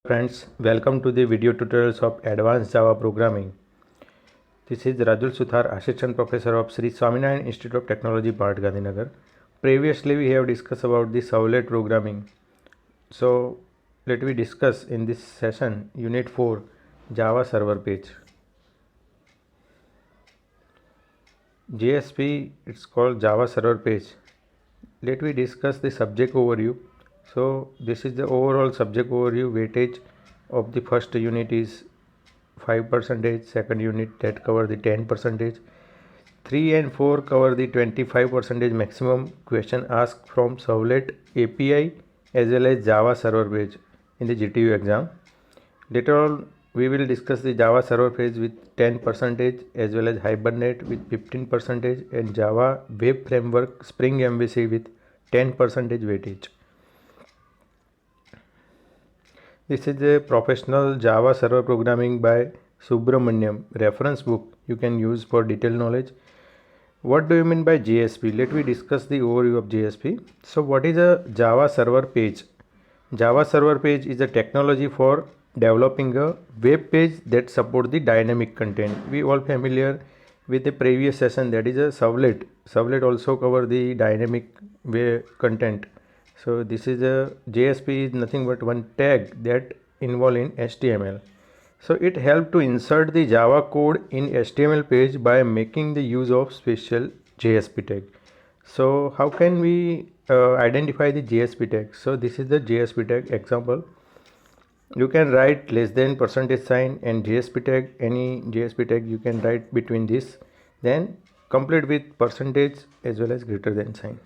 Friends, welcome to the video tutorials of Advanced Java Programming. This is Rajul Suthar, Assistant Professor of Sri Swaminarayan Institute of Technology, Bhat Gandhinagar. Previously, we have discussed about the servlet programming. So, let me discuss in this session Unit 4, Java Server Page. JSP, it's called Java Server Page. Let me discuss the subject overview. So this is the overall subject overview. Weightage of the first unit is 5%, second unit that cover the 10%, 3 and 4 cover the 25% maximum question asked from Servlet API as well as Java server page in the GTU exam. Later on we will discuss the Java server page with 10% as well as Hibernate with 15% and Java web framework Spring MVC with 10% weightage. This is a professional Java server programming by Subramaniam reference book you can use for detailed knowledge. What do you mean by JSP? Let me discuss the overview of JSP. So what is a Java server page? Java server page is a technology for developing a web page that support the dynamic content. We all familiar with the previous session, that is a servlet. Servlet also cover the dynamic web content. So this is a JSP is nothing but one tag that involved in HTML. So it helps to insert the Java code in HTML page by making the use of special JSP tag. So how can we identify the JSP tag? So this is the JSP tag example. You can write less than %sign and JSP tag, any JSP tag you can write between this, then complete with percentage as well as greater than sign.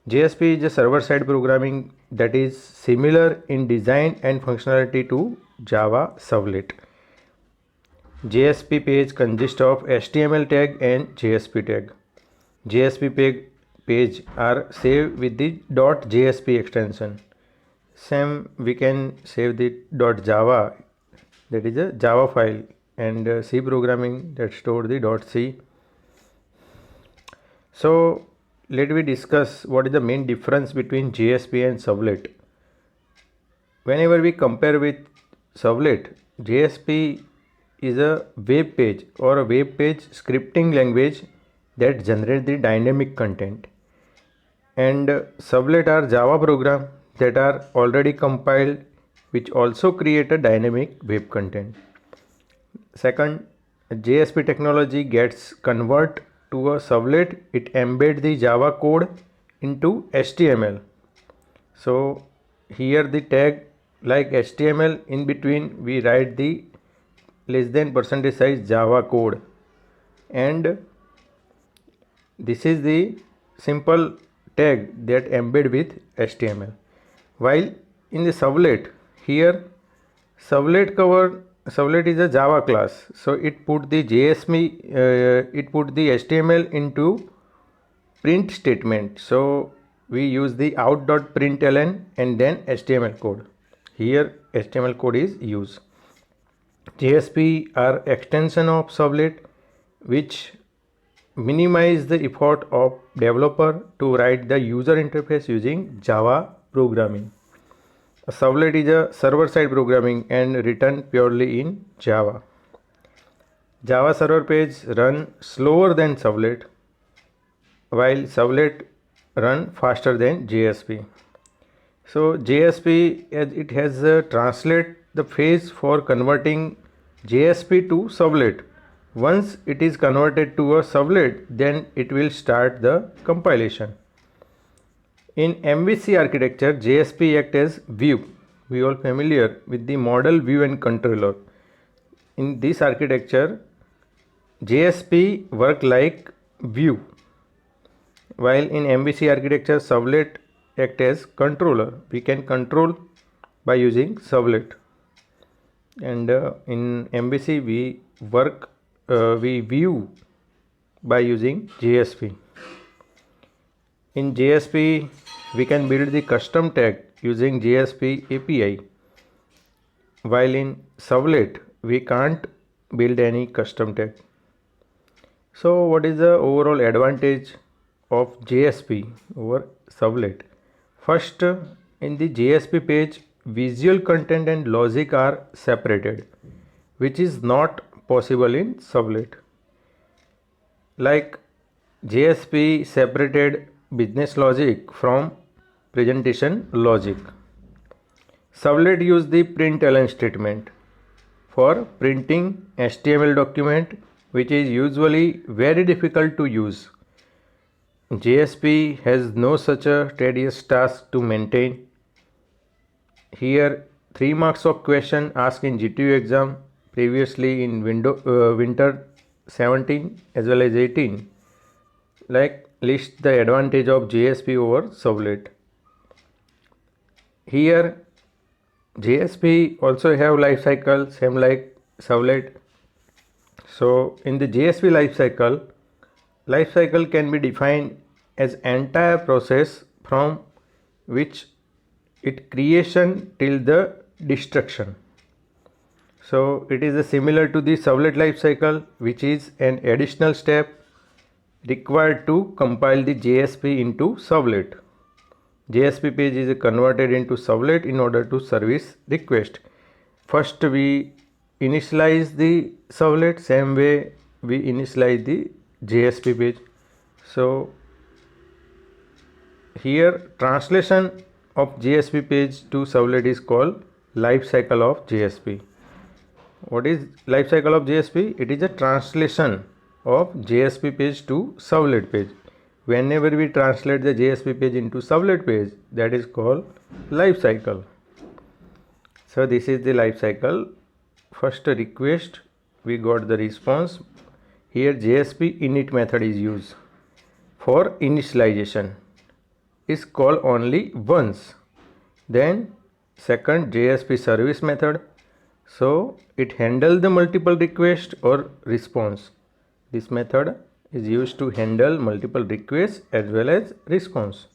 JSP is a server-side programming that is similar in design and functionality to Java Servlet. JSP page consists of HTML tag and JSP tag. JSP page are saved with the .jsp extension. Same we can save the .java, that is a Java file, and C programming that store the .c. So let me discuss what is the main difference between JSP and Servlet. Whenever we compare with Servlet, JSP is a web page or a web page scripting language that generates the dynamic content, and Servlet are Java program that are already compiled which also create a dynamic web content. Second, JSP technology gets convert to a servlet, it embed the Java code into HTML. So here the tag like HTML, in between we write the less than %size Java code, and this is the simple tag that embed with HTML. While in the servlet, here servlet is a Java class, so it put the it put the HTML into print statement. So we use the out.println and then HTML code. Here HTML code is used. JSP are extension of servlet which minimize the effort of developer to write the user interface using Java programming. A servlet is a server-side programming and written purely in Java. Java server page run slower than servlet, while servlet run faster than JSP. So JSP, it has translate the phase for converting JSP to servlet. Once it is converted to a servlet, then it will start the compilation. In MVC architecture, JSP acts as view. We all familiar with the model, view and controller. In this architecture, JSP work like view, while in MVC architecture, servlet act as controller. We can control by using servlet, and in MVC we view by using JSP. In JSP, we can build the custom tag using JSP API, while in servlet we can't build any custom tag. So what is the overall advantage of JSP over servlet? First, in the JSP page visual content and logic are separated, which is not possible in Servlet. Like JSP separated business logic from presentation logic. Servlet use the println statement for printing HTML document, which is usually very difficult to use. JSP has no such a tedious task to maintain. Here 3 marks of question asked in GTU exam previously in winter 17 as well as 18. Like list the advantage of JSP over Servlet. Here JSP also have life cycle same like Servlet. So in the JSP life cycle can be defined as entire process from which it creation till the destruction. So it is similar to the Servlet life cycle, which is an additional step required to compile the JSP into Servlet. JSP page is converted into Servlet in order to service request. First we initialize the Servlet, same way we initialize the JSP page. So here translation of JSP page to Servlet is called life cycle of JSP. What is life cycle of JSP? It is a translation of JSP page to Servlet page. Whenever we translate the JSP page into Servlet page, that is called life cycle. So this is the life cycle. First request, we got the response. Here JSP init method is used for initialization. Is called only once. Then second JSP service method. So it handle the multiple request or response. This method is used to handle multiple requests as well as response.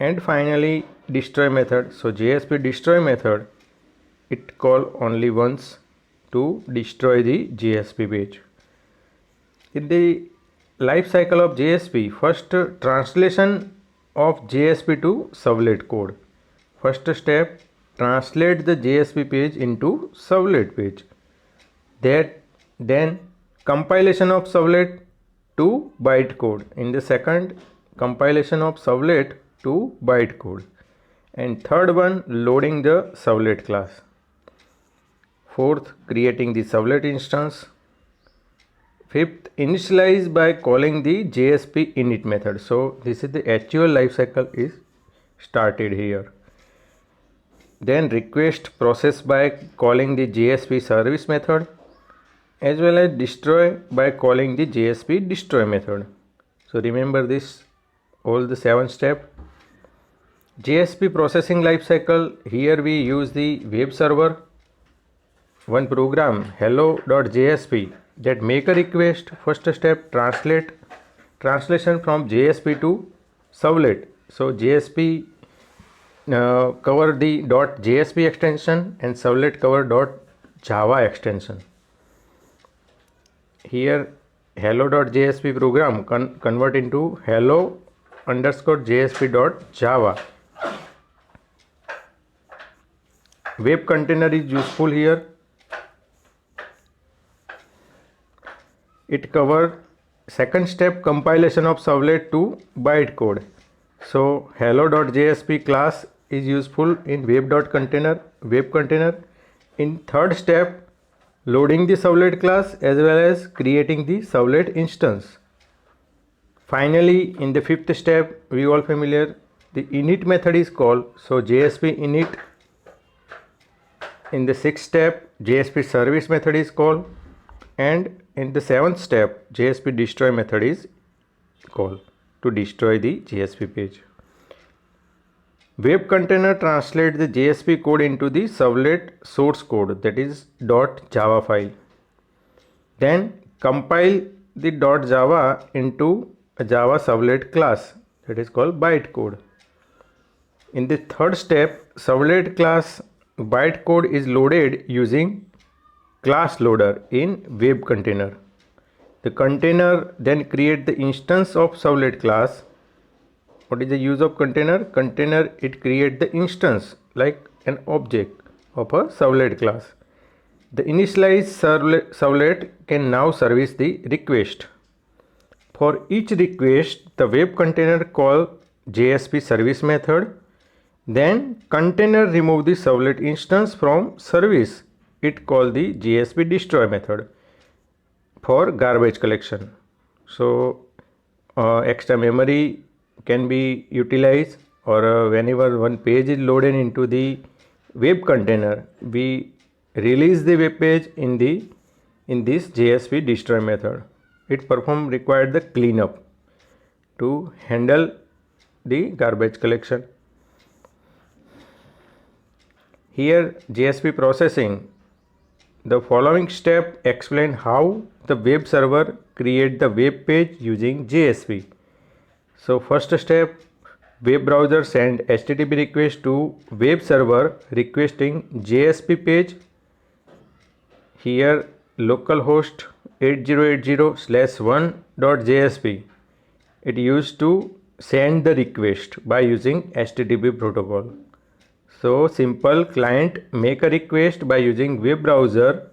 And finally destroy method. So JSP destroy method, it call only once to destroy the JSP page. In the life cycle of JSP, first translation of JSP to Servlet code. First step, translate the JSP page into Servlet page. Then compilation of Servlet to bytecode. In the second, compilation of Servlet to bytecode. And third one, loading the Servlet class. Fourth, creating the Servlet instance. Fifth, initialize by calling the JSP init method. So this is the actual life cycle is started here. Then request process by calling the JSP service method, as well as destroy by calling the JSP destroy method. So remember this, all the 7 steps. JSP processing lifecycle, here we use the web server, one program hello.jsp that make a request. First step, translation from JSP to Servlet. So JSP cover the .jsp extension and Servlet cover .java extension. Here hello.jsp program convert into hello_jsp.java. Web container is useful here. It cover second step, compilation of Servlet to bytecode. So hello.jsp class is useful in web container. In third step, loading the Servlet class as well as creating the Servlet instance. Finally, in the fifth step, we all familiar, the init method is called. So JSP init. In the sixth step, JSP service method is called, and in the seventh step, JSP destroy method is called to destroy the JSP page. Web container translate the JSP code into the Servlet source code, that is .java file. Then compile the .java into a Java Servlet class, that is called bytecode. In the third step, Servlet class bytecode is loaded using class loader in web container. The container then create the instance of Servlet class. What is the use of container? Container, it create the instance, like an object of a servlet class. The initialized servlet can now service the request. For each request, the web container call JSP service method. Then container remove the servlet instance from service. It call the JSP destroy method for garbage collection. So extra memory can be utilized, or whenever one page is loaded into the web container, we release the web page in this JSP destroy method. It required the cleanup to handle the garbage collection. Here JSP processing. The following step explain how the web server create the web page using JSP. So first step, web browser send HTTP request to web server requesting JSP page. Here localhost 8080/1.jsp. It used to send the request by using HTTP protocol. So simple client make a request by using web browser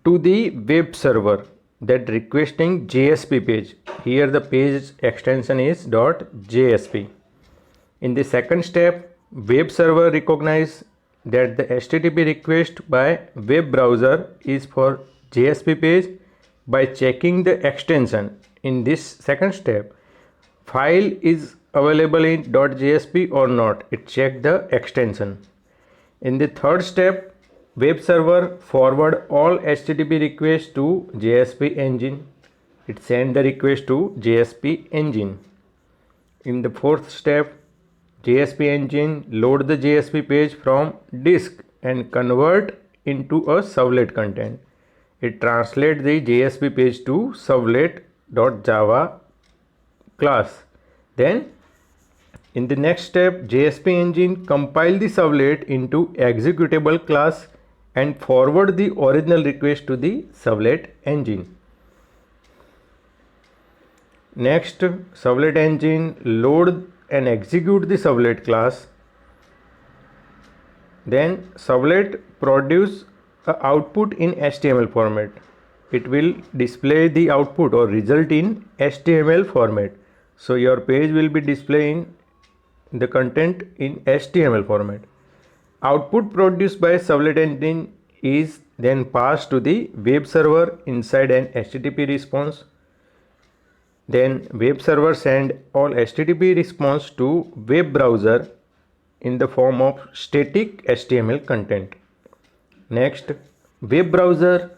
to the web server that requesting JSP page. Here the page extension is .jsp. In the second step, web server recognize that the HTTP request by web browser is for JSP page by checking the extension. In this second step, file is available in .jsp or not. It check the extension. In the third step, web server forward all HTTP requests to JSP engine. It send the request to JSP engine. In the fourth step, JSP engine load the JSP page from disk and convert into a servlet content. It translate the JSP page to servlet.java class. Then in the next step, JSP engine compile the servlet into executable class and forward the original request to the servlet engine. Next, servlet engine load and execute the servlet class. Then servlet produce a output in HTML format. It will display the output or result in HTML format. So your page will be displaying the content in HTML format. Output produced by servlet engine is then passed to the web server inside an HTTP response. Then web server send all HTTP response to web browser in the form of static HTML content. Next, web browser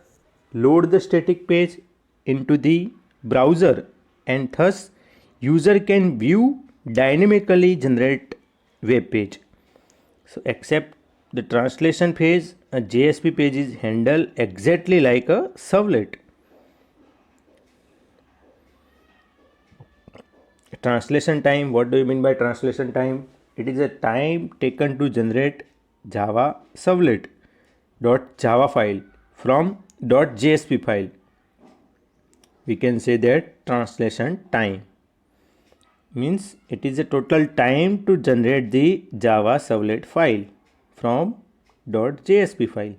load the static page into the browser, and thus user can view dynamically generate web page. So except the translation phase, a JSP page is handled exactly like a servlet. Translation time, what do you mean by translation time? It is a time taken to generate Java servlet .java file from .jsp file. We can say that translation time means it is a total time to generate the Java servlet file from .jsp file.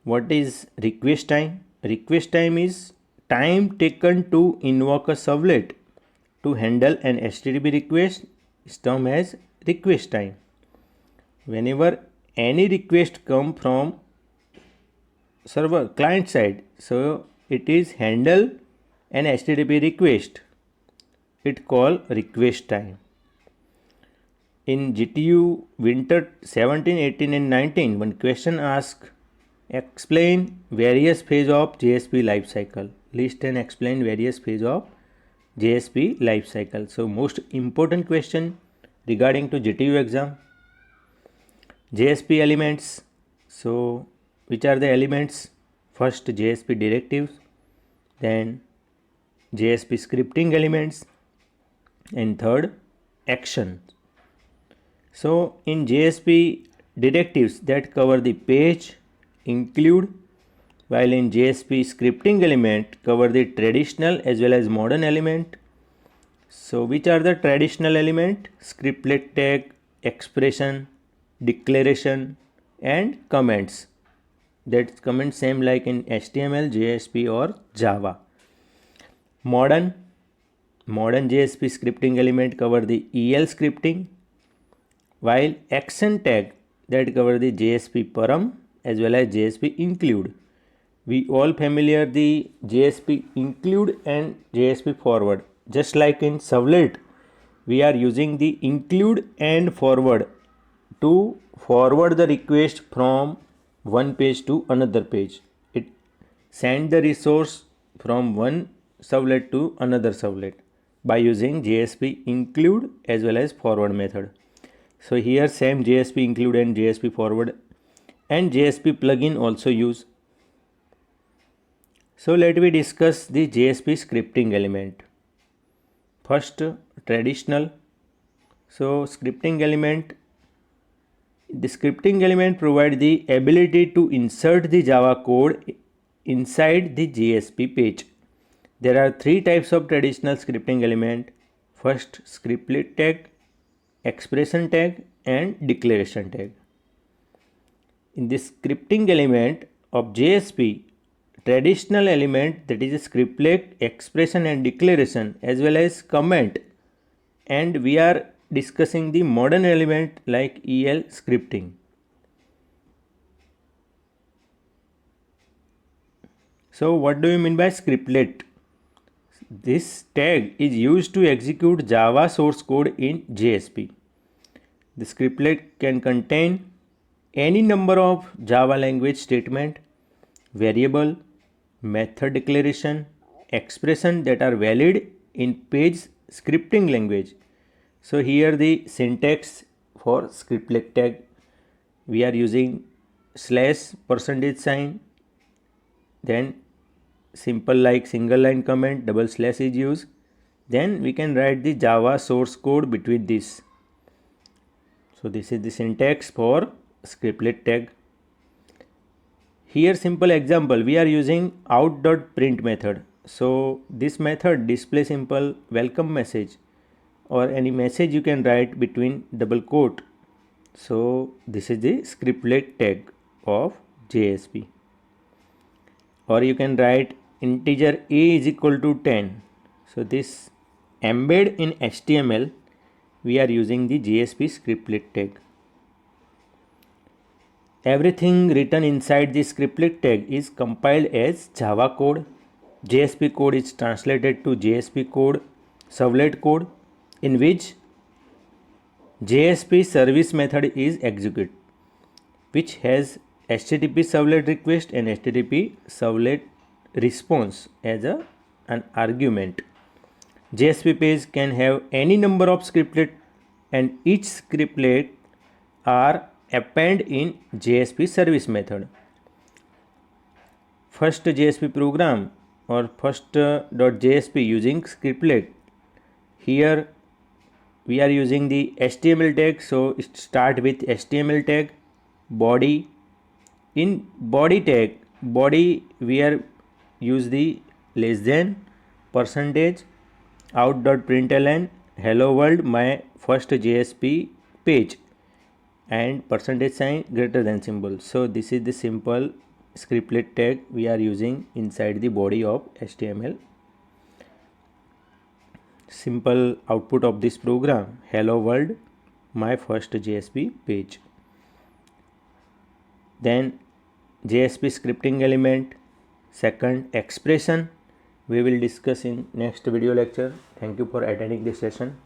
What is request time? Request time is time taken to invoke a servlet to handle an HTTP request is termed as request time. Whenever any request come from server client side, so it is handle an HTTP request. It called request time. In GTU winter 17, 18 and 19, one question asked, explain various phase of JSP lifecycle. List and explain various phase of JSP lifecycle. So most important question regarding to GTU exam. JSP elements. So which are the elements? First JSP directives, then JSP scripting elements, and third action. So in JSP directives that cover the page, include, while in JSP scripting element cover the traditional as well as modern element. So which are the traditional element? Scriptlet tag, expression, declaration, and comments. That comment same like in HTML, JSP or Java. Modern JSP scripting element cover the EL scripting, while action tag that cover the JSP param as well as JSP include. We all familiar the JSP include and JSP forward. Just like in servlet, we are using the include and forward to forward the request from one page to another page. It send the resource from one servlet to another servlet by using JSP include as well as forward method. So here same JSP include and JSP forward and JSP plugin also use. So let me discuss the JSP scripting element. First, traditional. So scripting element, the scripting element provides the ability to insert the Java code inside the JSP page. There are three types of traditional scripting element. First, scriptlet tag, expression tag and declaration tag. In this scripting element of JSP, traditional element, that is scriptlet, expression and declaration as well as comment, and we are discussing the modern element like EL scripting. So what do you mean by scriptlet? This tag is used to execute Java source code in JSP. The scriptlet can contain any number of Java language statement, variable, method declaration, expression that are valid in page scripting language. So here the syntax for scriptlet tag, we are using /%, then simple like single line comment, double slash is used. Then we can write the Java source code between this. So this is the syntax for scriptlet tag. Here simple example, we are using out.print method. So this method displays simple welcome message or any message you can write between double quote. So this is the scriptlet tag of JSP. Or you can write integer a is equal to 10. So this embed in HTML, we are using the JSP scriptlet tag. Everything written inside the scriptlet tag is compiled as Java code. JSP code is translated to JSP code, servlet code, in which JSP service method is executed, which has HTTP servlet request and HTTP servlet response as an argument. JSP page can have any number of scriptlet and each scriptlet are append in JSP service method. First JSP program or first.jsp using scriptlet. Here we are using the HTML tag, so start with HTML tag, body. In body tag, body we are use the less than, percentage, out.println, hello world, my first JSP page, and percentage sign greater than symbol. So this is the simple scriptlet tag we are using inside the body of HTML. Simple output of this program, hello world, my first JSP page. Then JSP scripting element, second expression, we will discuss in next video lecture. Thank you for attending this session.